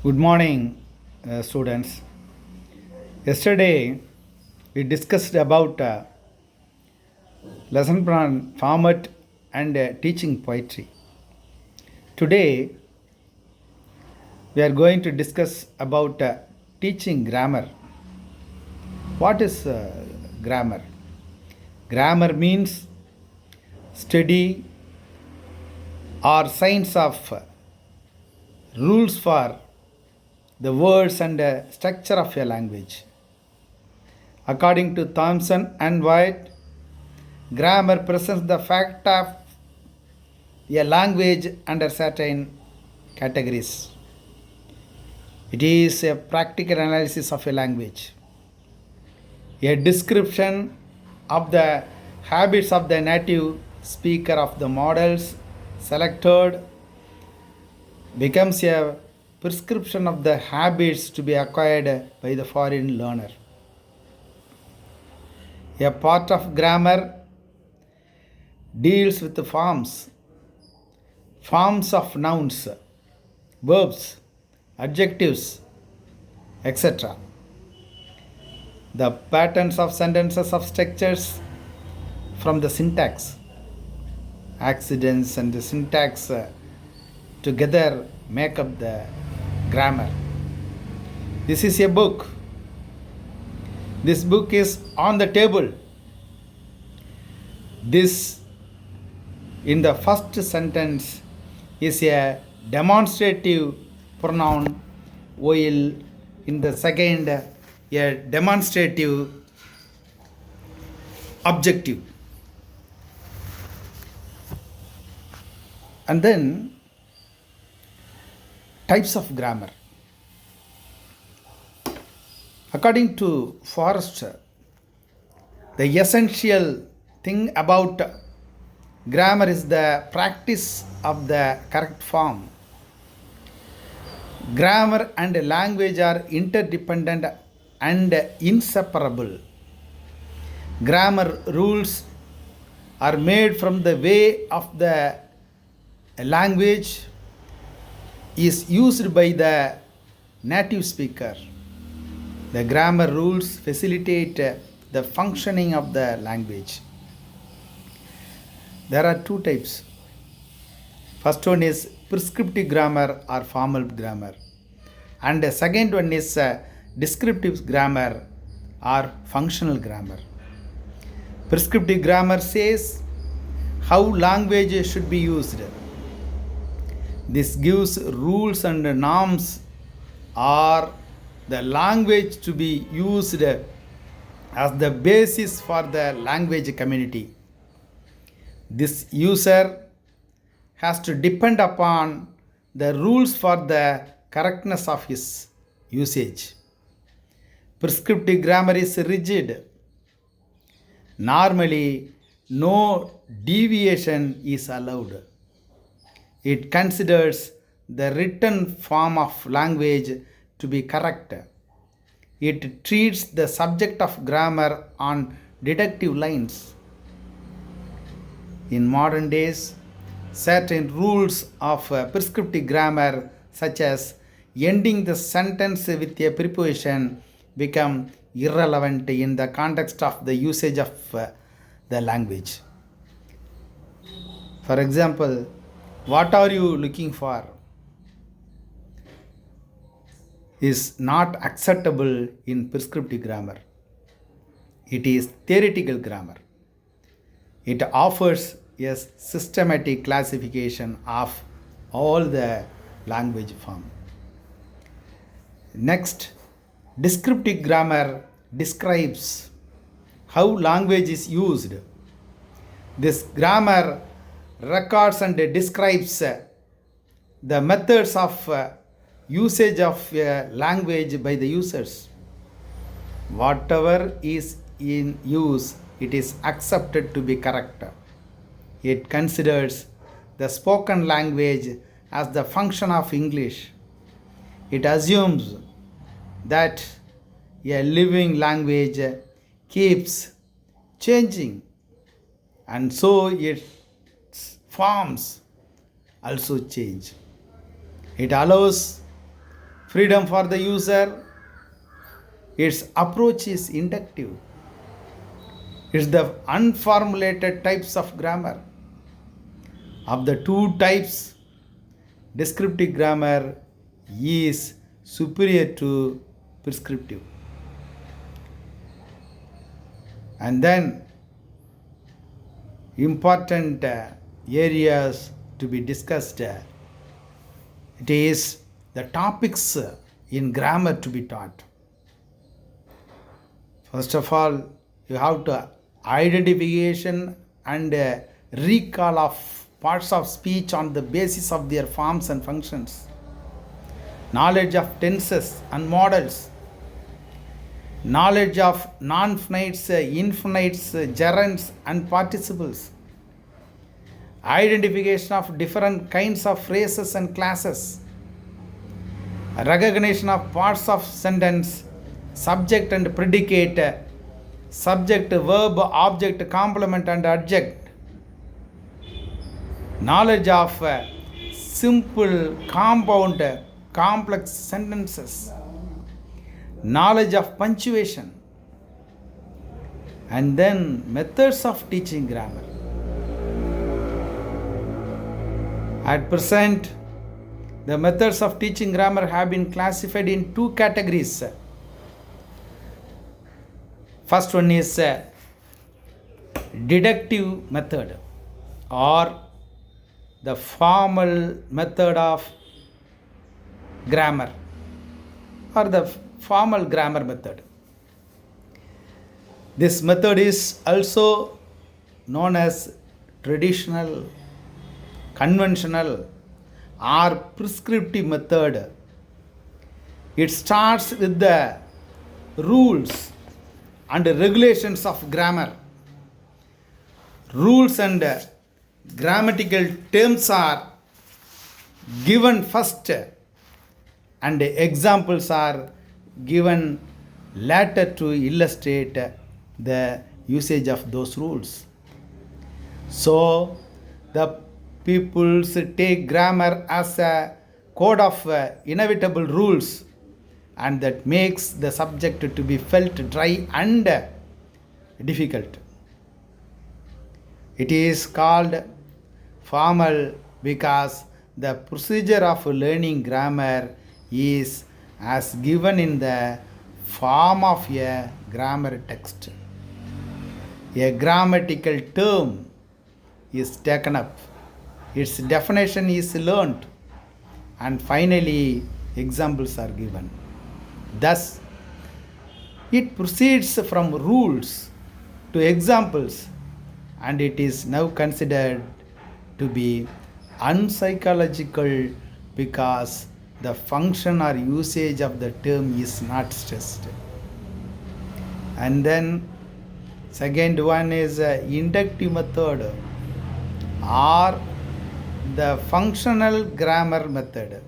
Good morning, students. Yesterday, we discussed about lesson plan format and teaching poetry. Today, we are going to discuss about teaching grammar. What is grammar? Grammar means study or science of rules for the words and structure of a language. According to Thomson and White, grammar presents the fact of a language under certain categories. It is a practical analysis of a language, a description of the habits of the native speaker of the models selected becomes a prescription of the habits to be acquired by the foreign learner. A part of grammar deals with the forms of nouns, verbs, adjectives, etc. The patterns of sentences of structures from the syntax, accidents and the syntax together make up the grammar. This is a book. This book is on the table. This, in the first sentence, is a demonstrative pronoun, while in the second, a demonstrative objective. And then, types of grammar. According to Forrester, the essential thing about grammar is the practice of the correct form. Grammar and language are interdependent and inseparable. Grammar rules are made from the way of the language is used by the native speaker. The grammar rules facilitate the functioning of the language. There are two types. First one is prescriptive grammar or formal grammar, and the second one is descriptive grammar or functional grammar. Prescriptive grammar says how language should be used. This gives rules and norms or the language to be used as the basis for the language community. This user has to depend upon the rules for the correctness of his usage. Prescriptive grammar is rigid. Normally, no deviation is allowed. It considers the written form of language to be correct. It treats the subject of grammar on deductive lines. In modern days, certain rules of prescriptive grammar, such as ending the sentence with a preposition, become irrelevant in the context of the usage of the language. For example, what are you looking for is not acceptable in prescriptive grammar. It is theoretical grammar. It offers a systematic classification of all the language form. Next, descriptive grammar describes how language is used. This grammar records and describes the methods of usage of language by the users. Whatever is in use, it is accepted to be correct. It considers the spoken language as the function of English. It assumes that a living language keeps changing, and so its forms also change. It allows freedom for the user. Its approach is inductive. It's the unformulated types of grammar. Of the two types, descriptive grammar is superior to prescriptive. And then important areas to be discussed. It is the topics in grammar to be taught. First of all, you have to identification and recall of parts of speech on the basis of their forms and functions. Knowledge of tenses and models. Knowledge of non-finites, infinites, gerunds and participles. Identification of different kinds of phrases and classes. Recognition of parts of sentence, subject and predicate, subject, verb, object, complement and adjunct. Knowledge of simple, compound, complex sentences. Knowledge of punctuation. And then methods of teaching grammar. At present, the methods of teaching grammar have been classified in two categories. First one is deductive method or the formal method of grammar or the formal grammar method. This method is also known as traditional, conventional or prescriptive method. It starts with the rules and regulations of grammar. Rules and grammatical terms are given first and examples are given later to illustrate the usage of those rules. So the peoples take grammar as a code of inevitable rules, and that makes the subject to be felt dry and difficult. It is called formal because the procedure of learning grammar is as given in the form of a grammar text. A grammatical term is taken up, its definition is learnt, and finally examples are given. Thus, it proceeds from rules to examples, and it is now considered to be unpsychological because the function or usage of the term is not stressed. And then second one is inductive method or the functional grammar method.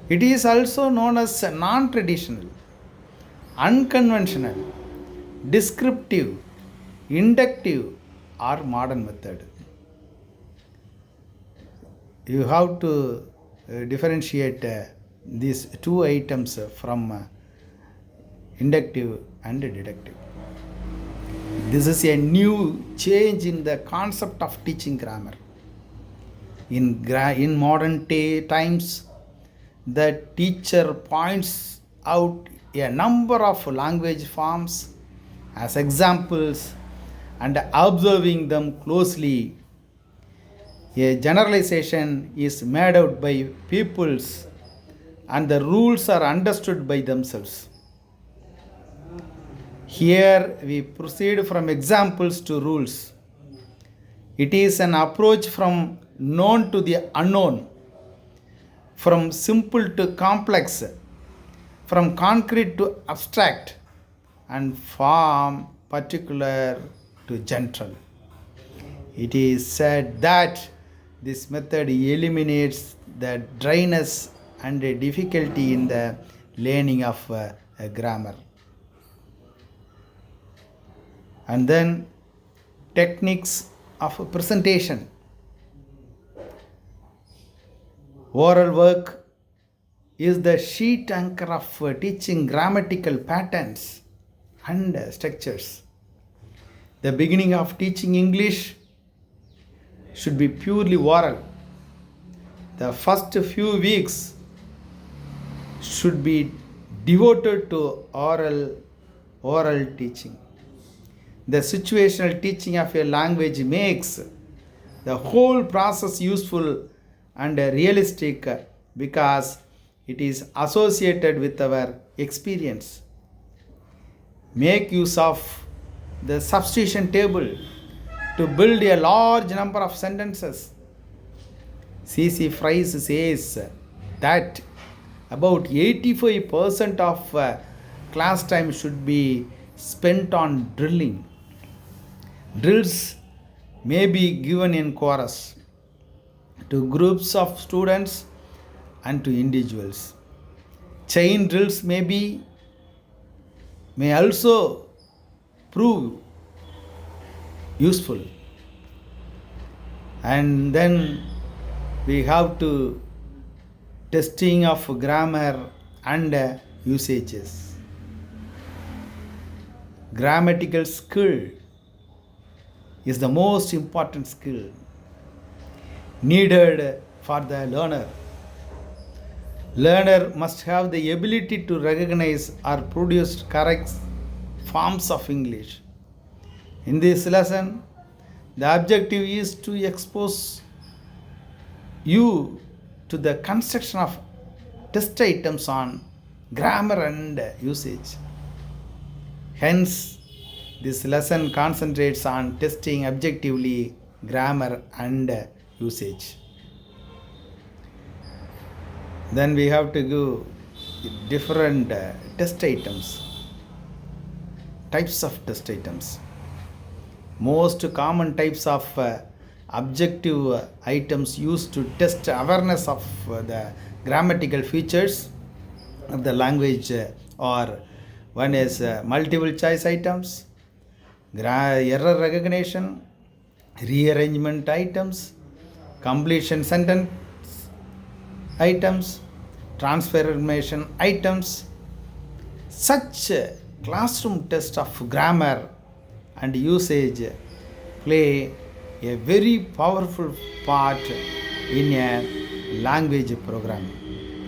It is also known as non-traditional, unconventional, descriptive, inductive or modern method. You have to differentiate these two items from inductive and deductive. This is a new change in the concept of teaching grammar. In modern times, the teacher points out a number of language forms as examples and observing them closely. A generalization is made out by pupils and the rules are understood by themselves. Here we proceed from examples to rules. It is an approach from known to the unknown, from simple to complex, from concrete to abstract, and from particular to general. It is said that this method eliminates the dryness and the difficulty in the learning of grammar. And then techniques of presentation. Oral work is the sheet anchor of teaching grammatical patterns and structures. The beginning of teaching English should be purely oral. The first few weeks should be devoted to oral teaching. The situational teaching of a language makes the whole process useful and realistic because it is associated with our experience. Make use of the substitution table to build a large number of sentences. C.C. Fries says that about 85% of class time should be spent on drilling. Drills may be given in chorus to groups of students and to individuals. Chain drills may also prove useful. And then we have to testing of grammar and usages. Grammatical skill is the most important skill needed for the learner. Learner must have the ability to recognize or produce correct forms of English. In this lesson, the objective is to expose you to the construction of test items on grammar and usage. Hence, this lesson concentrates on testing objectively grammar and usage. Then we have to give different test items, types of test items. Most common types of objective items used to test awareness of the grammatical features of the language are: one is multiple choice items, error recognition, rearrangement items, completion sentence items, transformation items. Such classroom tests of grammar and usage play a very powerful part in a language program.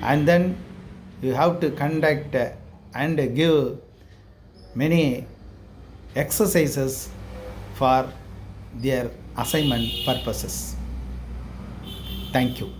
And then you have to conduct and give many exercises for their assignment purposes. Thank you.